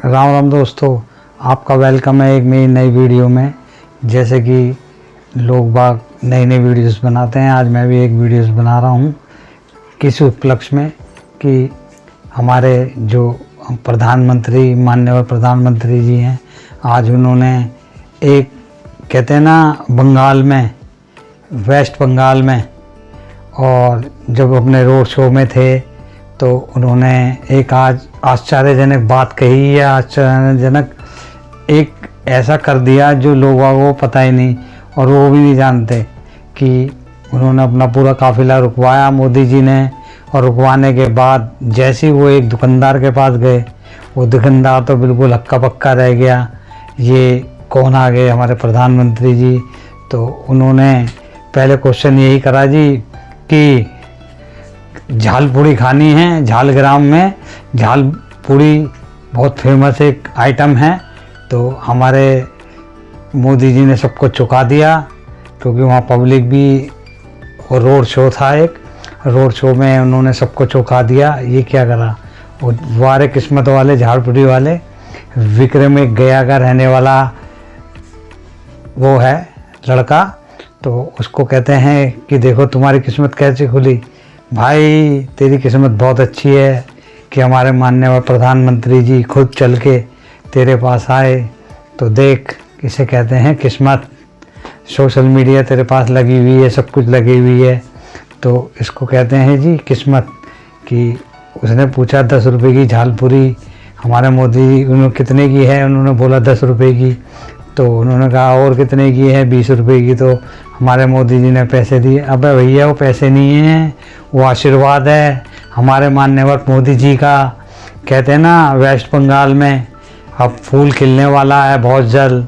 राम राम दोस्तों, आपका वेलकम है एक मेरी नई वीडियो में। जैसे कि लोग बाग नई नई वीडियोस बनाते हैं, आज मैं भी एक वीडियोस बना रहा हूँ किस उपलक्ष्य में कि हमारे जो प्रधानमंत्री माननीय प्रधानमंत्री जी हैं, आज उन्होंने एक कहते हैं ना बंगाल में, वेस्ट बंगाल में, और जब अपने रोड शो में थे तो उन्होंने एक आज आश्चर्यजनक बात कही है। आश्चर्यजनक एक ऐसा कर दिया जो लोगों को पता ही नहीं और वो भी नहीं जानते कि उन्होंने अपना पूरा काफिला रुकवाया मोदी जी ने। और रुकवाने के बाद जैसे ही वो एक दुकानदार के पास गए, वो दुकानदार तो बिल्कुल हक्का पक्का रह गया, ये कौन आ गए हमारे प्रधानमंत्री जी। तो उन्होंने पहले क्वेश्चन यही करा जी कि झाल पूड़ी खानी है। झालग्राम में झाल पूड़ी बहुत फेमस एक आइटम है। तो हमारे मोदी जी ने सबको चुका दिया, क्योंकि वहाँ पब्लिक भी, और रोड शो था, एक रोड शो में उन्होंने सबको चुका दिया। ये क्या करा, वो वारे किस्मत वाले झाल पूड़ी वाले विक्रम एक गया का रहने वाला वो है लड़का, तो उसको कहते हैं कि देखो तुम्हारी किस्मत कैसे खुली। भाई तेरी किस्मत बहुत अच्छी है कि हमारे माननीय प्रधानमंत्री जी खुद चल के तेरे पास आए। तो देख, इसे कहते हैं किस्मत। सोशल मीडिया तेरे पास लगी हुई है, सब कुछ लगी हुई है, तो इसको कहते हैं जी किस्मत। कि उसने पूछा 10 रुपये की झाल पूरी हमारे मोदी जी उन्होंने कितने की है, उन्होंने बोला 10 रुपये की। तो उन्होंने कहा और कितने की है, 20 रुपये की। तो हमारे मोदी जी ने पैसे दिए। अबे भैया वो पैसे नहीं हैं, वो आशीर्वाद है हमारे माननीय मोदी जी का। कहते हैं ना वेस्ट बंगाल में अब फूल खिलने वाला है बहुत जल्द।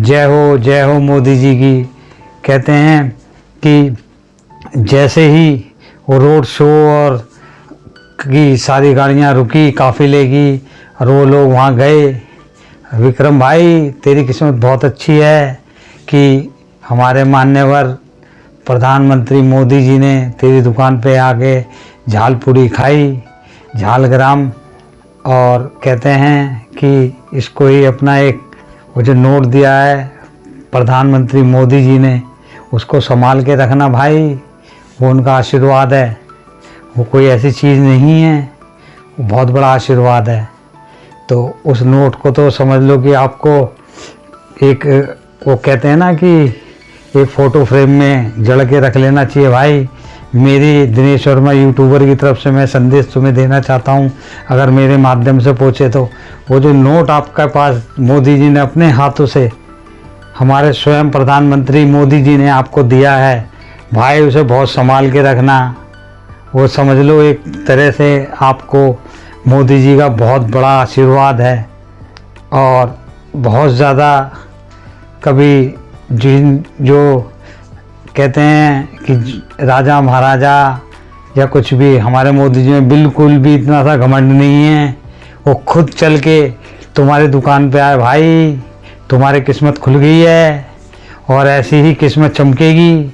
जय हो मोदी जी की। कहते हैं कि जैसे ही वो रोड शो और की सारी गाड़ियाँ रुकी काफिले की और वो लोग वहाँ गए, विक्रम भाई तेरी किस्मत बहुत अच्छी है कि हमारे मान्यवर प्रधानमंत्री मोदी जी ने तेरी दुकान पे आके झाल पूड़ी खाई, झालग्राम। और कहते हैं कि इसको ही अपना एक वो जो नोट दिया है प्रधानमंत्री मोदी जी ने, उसको संभाल के रखना भाई, वो उनका आशीर्वाद है, वो कोई ऐसी चीज़ नहीं है, वो बहुत बड़ा आशीर्वाद है। तो उस नोट को तो समझ लो कि आपको एक वो कहते हैं ना कि एक फ़ोटो फ्रेम में जड़ के रख लेना चाहिए भाई। मेरी दिनेश वर्मा यूट्यूबर की तरफ से मैं संदेश तुम्हें देना चाहता हूँ, अगर मेरे माध्यम से पहुँचे तो वो जो नोट आपके पास मोदी जी ने अपने हाथों से, हमारे स्वयं प्रधानमंत्री मोदी जी ने आपको दिया है भाई, उसे बहुत संभाल के रखना। वो समझ लो एक तरह से आपको मोदी जी का बहुत बड़ा आशीर्वाद है। और बहुत ज़्यादा कभी जो कहते हैं कि राजा महाराजा या कुछ भी, हमारे मोदी जी में बिल्कुल भी इतना सा घमंड नहीं है। वो खुद चल के तुम्हारी दुकान पे आए भाई, तुम्हारी किस्मत खुल गई है और ऐसी ही किस्मत चमकेगी।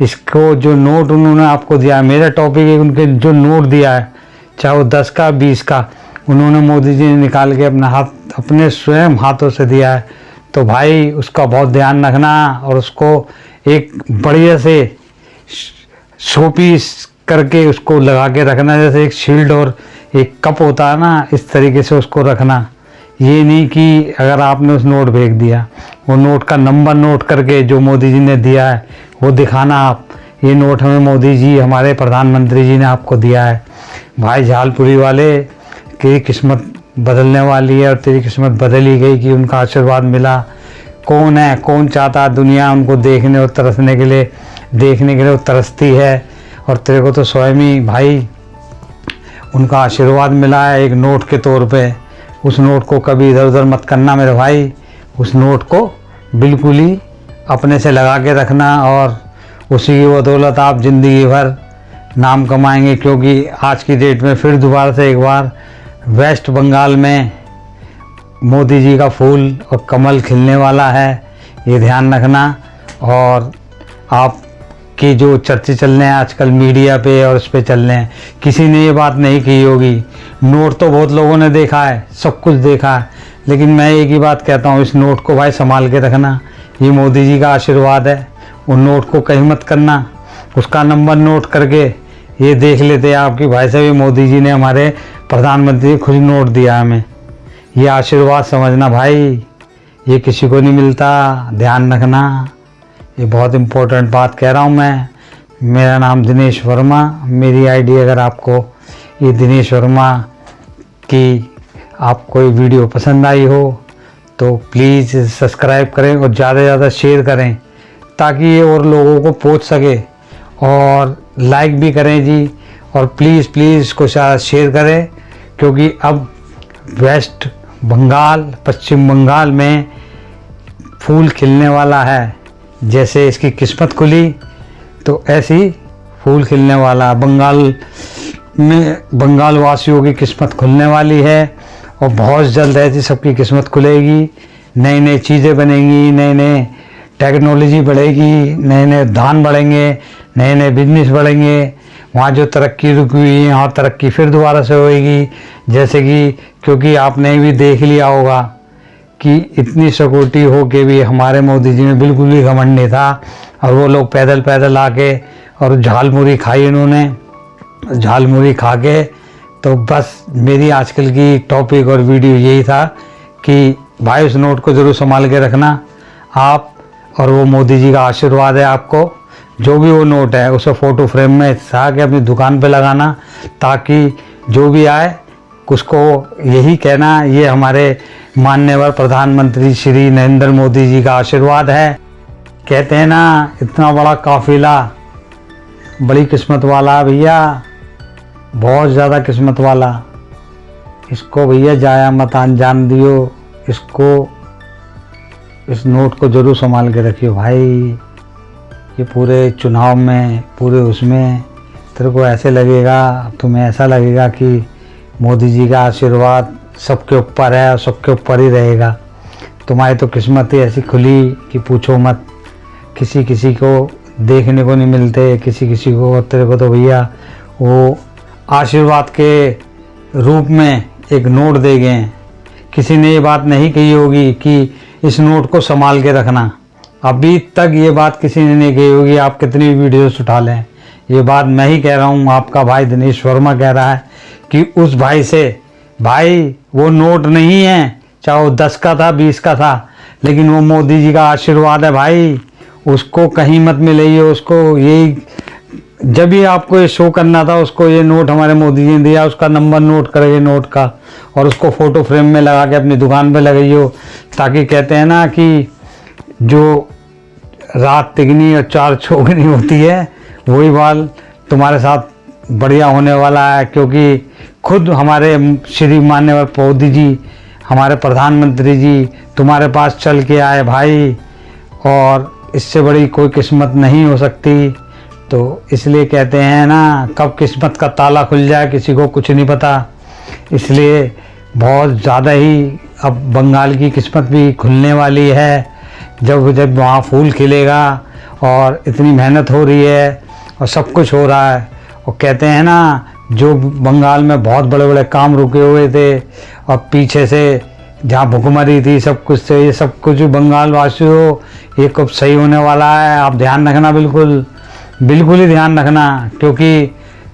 इसको जो नोट उन्होंने आपको दिया है, मेरा टॉपिक है, उनके जो नोट दिया है, चाहे वो 10 का 20 का, उन्होंने मोदी जी ने निकाल के अपने स्वयं हाथों से दिया है। तो भाई उसका बहुत ध्यान रखना और उसको एक बढ़िया से शोपीस करके उसको लगा के रखना, जैसे एक शील्ड और एक कप होता है ना, इस तरीके से उसको रखना। ये नहीं कि अगर आपने उस नोट फेंक दिया, वो नोट का नंबर नोट करके जो मोदी जी ने दिया है वो दिखाना आप, ये नोट हमें मोदी जी हमारे प्रधानमंत्री जी ने आपको दिया है। भाई झालपुरी वाले की किस्मत बदलने वाली है और तेरी किस्मत बदल ही गई कि उनका आशीर्वाद मिला। कौन है, कौन चाहता है दुनिया उनको देखने और तरसने के लिए, देखने के लिए वो तरसती है, और तेरे को तो स्वयं ही भाई उनका आशीर्वाद मिला है एक नोट के तौर पे। उस नोट को कभी इधर उधर मत करना मेरे भाई, उस नोट को बिल्कुल ही अपने से लगा के रखना और उसी की बदौलत आप ज़िंदगी भर नाम कमाएंगे। क्योंकि आज की डेट में फिर दोबारा से एक बार वेस्ट बंगाल में मोदी जी का फूल और कमल खिलने वाला है, ये ध्यान रखना। और आपकी जो चर्चे चल रहे हैं आजकल मीडिया पे और उस पे चल रहे हैं, किसी ने ये बात नहीं की होगी। नोट तो बहुत लोगों ने देखा है, सब कुछ देखा है, लेकिन मैं एक ही बात कहता हूँ, इस नोट को भाई संभाल के रखना, ये मोदी जी का आशीर्वाद है। वो नोट को कहीं मत करना, उसका नंबर नोट करके ये देख लेते आप कि भाई साहब ये मोदी जी ने, हमारे प्रधानमंत्री खुद नोट दिया हमें। ये आशीर्वाद समझना भाई, ये किसी को नहीं मिलता, ध्यान रखना। ये बहुत इम्पोर्टेंट बात कह रहा हूँ मैं। मेरा नाम दिनेश वर्मा, मेरी आईडी अगर आपको ये दिनेश वर्मा की आपको ये वीडियो पसंद आई हो तो प्लीज़ सब्सक्राइब करें और ज़्यादा से ज़्यादा शेयर करें ताकि ये और लोगों को पहुंच सके, और लाइक भी करें जी। और प्लीज़ प्लीज़ इसको शेयर करें, क्योंकि अब वेस्ट बंगाल, पश्चिम बंगाल में फूल खिलने वाला है। जैसे इसकी किस्मत खुली तो ऐसी फूल खिलने वाला, बंगाल में बंगाल वासियों की किस्मत खुलने वाली है। और बहुत जल्द ऐसी सबकी किस्मत खुलेगी, नई नई चीज़ें बनेंगी, नए नए टेक्नोलॉजी बढ़ेगी, नए नए धान बढ़ेंगे, नए नए बिजनेस बढ़ेंगे। वहाँ जो तरक्की रुकी हुई है वहाँ तरक्की फिर दोबारा से होएगी। जैसे कि क्योंकि आपने भी देख लिया होगा कि इतनी सिक्योरिटी हो के भी हमारे मोदी जी में बिल्कुल भी घमंड नहीं था, और वो लोग पैदल पैदल आके और झाल मुरी खाई इन्होंने, झाल मुरी खा के। तो बस मेरी आजकल की टॉपिक और वीडियो यही था कि भाई उस नोट को ज़रूर संभाल के रखना आप, और वो मोदी जी का आशीर्वाद है आपको। जो भी वो नोट है उसे फ़ोटो फ्रेम में सजा के अपनी दुकान पे लगाना, ताकि जो भी आए उसको यही कहना ये हमारे माननीय प्रधानमंत्री श्री नरेंद्र मोदी जी का आशीर्वाद है। कहते हैं ना, इतना बड़ा काफिला बड़ी किस्मत वाला भैया, बहुत ज़्यादा किस्मत वाला। इसको भैया जाया मत जान दियो, इसको, इस नोट को ज़रूर संभाल के रखियो भाई। ये पूरे चुनाव में, पूरे उसमें तेरे को ऐसे लगेगा, तुम्हें ऐसा लगेगा कि मोदी जी का आशीर्वाद सबके ऊपर है और सबके ऊपर ही रहेगा। तुम्हारी तो किस्मत ही ऐसी खुली कि पूछो मत। किसी किसी को देखने को नहीं मिलते, किसी किसी को, और तेरे को तो भैया वो आशीर्वाद के रूप में एक नोट दे गए हैं। किसी ने ये बात नहीं कही होगी कि इस नोट को संभाल के रखना, अभी तक ये बात किसी ने नहीं कही होगी। आप कितनी वीडियोस उठा लें, ये बात मैं ही कह रहा हूँ, आपका भाई दिनेश वर्मा कह रहा है कि उस भाई से, भाई वो नोट नहीं है, चाहे वो 10 का था, 20 का था, लेकिन वो मोदी जी का आशीर्वाद है भाई। उसको कहीं मत मिले, उसको यही, जब भी आपको ये शो करना था उसको ये नोट हमारे मोदी जी ने दिया, उसका नंबर नोट करेंगे नोट का, और उसको फ़ोटो फ्रेम में लगा के अपनी दुकान पे लगाइयो, ताकि कहते हैं ना कि जो रात तिगनी और 4 चौगनी होती है, वही बाल तुम्हारे साथ बढ़िया होने वाला है। क्योंकि खुद हमारे श्री माननीय मोदी जी, हमारे प्रधानमंत्री जी तुम्हारे पास चल के आए भाई, और इससे बड़ी कोई किस्मत नहीं हो सकती। तो इसलिए कहते हैं ना, कब किस्मत का ताला खुल जाए किसी को कुछ नहीं पता। इसलिए बहुत ज़्यादा ही अब बंगाल की किस्मत भी खुलने वाली है, जब जब वहाँ फूल खिलेगा, और इतनी मेहनत हो रही है और सब कुछ हो रहा है। और कहते हैं ना, जो बंगाल में बहुत बड़े बड़े काम रुके हुए थे और पीछे से जहाँ भुखमरी थी सब कुछ से, ये सब कुछ बंगाल वासियों ये कब सही होने वाला है। आप ध्यान रखना, बिल्कुल बिल्कुल ही ध्यान रखना, क्योंकि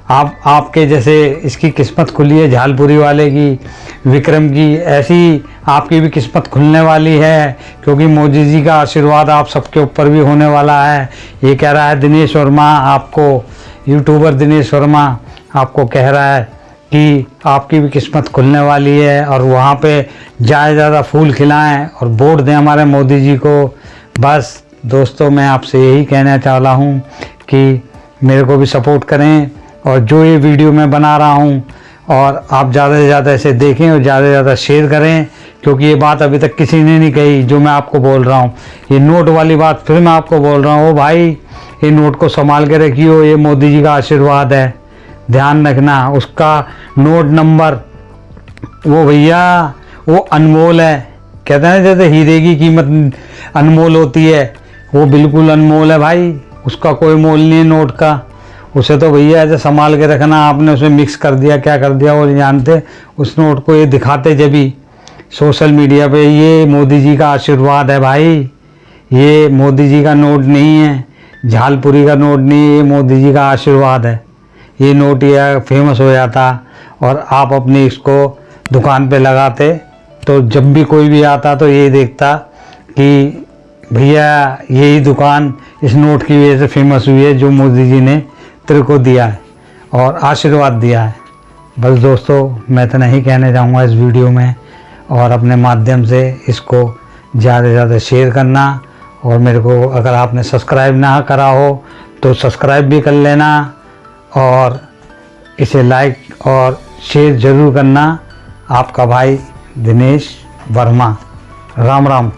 आपके जैसे इसकी किस्मत खुली है झालपुरी वाले की, विक्रम की, ऐसी आपकी भी किस्मत खुलने वाली है, क्योंकि मोदी जी का आशीर्वाद आप सबके ऊपर भी होने वाला है। ये कह रहा है दिनेश वर्मा आपको, यूट्यूबर दिनेश वर्मा आपको कह रहा है कि आपकी भी किस्मत खुलने वाली है, और वहाँ पे ज़्यादा फूल खिलाएं और वोट दें हमारे मोदी जी को। बस दोस्तों, मैं आपसे यही कहना चाह रहा हूँ कि मेरे को भी सपोर्ट करें, और जो ये वीडियो मैं बना रहा हूँ और आप ज़्यादा से ज़्यादा इसे देखें और ज़्यादा से ज़्यादा शेयर करें, क्योंकि ये बात अभी तक किसी ने नहीं कही जो मैं आपको बोल रहा हूँ। ये नोट वाली बात फिर मैं आपको बोल रहा हूँ, ओ भाई ये नोट को संभाल के रखियो, ये मोदी जी का आशीर्वाद है, ध्यान रखना। उसका नोट नंबर वो भैया वो अनमोल है, कहते हैं जैसे हीरे की कीमत अनमोल होती है, वो बिल्कुल अनमोल है भाई, उसका कोई मोल नहीं है नोट का। उसे तो भैया ऐसे संभाल के रखना, आपने उसमें मिक्स कर दिया क्या कर दिया वो नहीं जानते। उस नोट को ये दिखाते जब भी सोशल मीडिया पे। ये मोदी जी का आशीर्वाद है भाई, ये मोदी जी का नोट नहीं है, झालपुरी का नोट नहीं है, ये मोदी जी का आशीर्वाद है। ये नोट ये फेमस हो जाता और आप अपनी इसको दुकान पे लगाते तो जब भी कोई भी आता तो ये देखता कि भैया यही दुकान इस नोट की वजह से फेमस हुई है जो मोदी जी ने तेरे को दिया है और आशीर्वाद दिया है। बस दोस्तों, मैं इतना ही कहने चाहूँगा इस वीडियो में, और अपने माध्यम से इसको ज़्यादा से ज़्यादा शेयर करना। और मेरे को अगर आपने सब्सक्राइब ना करा हो तो सब्सक्राइब भी कर लेना और इसे लाइक और शेयर ज़रूर करना। आपका भाई दिनेश वर्मा। राम राम।